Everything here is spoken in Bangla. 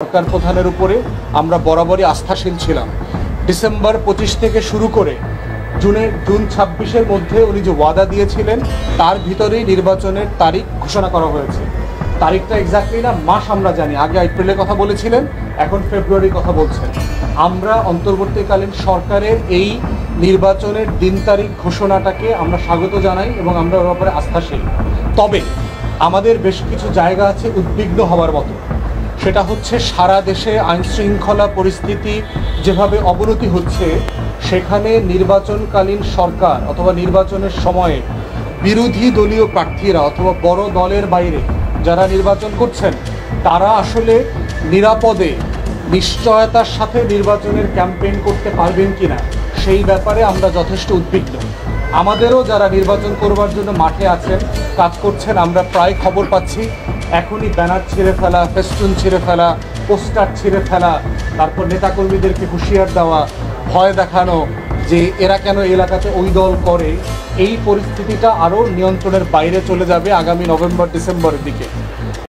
সরকার প্রধানের উপরে আমরা বরাবরই আস্থাশীল ছিলাম। ডিসেম্বর 25 থেকে শুরু করে জুন 26-এর মধ্যে উনি যে ওয়াদা দিয়েছিলেন তার ভিতরেই নির্বাচনের তারিখ ঘোষণা করা হয়েছে। তারিখটা এক্স্যাক্টলি না, মাস আমরা জানি। আগে এপ্রিলের কথা বলেছিলেন, এখন ফেব্রুয়ারির কথা বলছেন। আমরা অন্তর্বর্তীকালীন সরকারের এই নির্বাচনের দিন তারিখ ঘোষণাটাকে আমরা স্বাগত জানাই এবং আমরা ওর ব্যাপারে আস্থাশীল। তবে আমাদের বেশ কিছু জায়গা আছে উদ্বিগ্ন হওয়ার মতো। সেটা হচ্ছে সারা দেশে আইনশৃঙ্খলা পরিস্থিতি যেভাবে অবনতি হচ্ছে, সেখানে নির্বাচনকালীন সরকার অথবা নির্বাচনের সময়ে বিরোধী দলীয় প্রার্থীরা অথবা বড় দলের বাইরে যারা নির্বাচন করছেন তারা আসলে নিরাপদে নিশ্চয়তার সাথে নির্বাচনের ক্যাম্পেইন করতে পারবেন কিনা সেই ব্যাপারে আমরা যথেষ্ট উদ্বিগ্ন। আমাদেরও যারা নির্বাচন করবার জন্য মাঠে আছেন, কাজ করছেন, আমরা প্রায় খবর পাচ্ছি এখনই ব্যানার ছিঁড়ে ফেলা, ফেস্টুন ছিঁড়ে ফেলা, পোস্টার ছিঁড়ে ফেলা, তারপর নেতাকর্মীদেরকে হুঁশিয়ার দেওয়া, ভয় দেখানো যে এরা কেন এলাকাতে ওই দল করে। এই পরিস্থিতিটা আরও নিয়ন্ত্রণের বাইরে চলে যাবে আগামী নভেম্বর ডিসেম্বরের দিকে।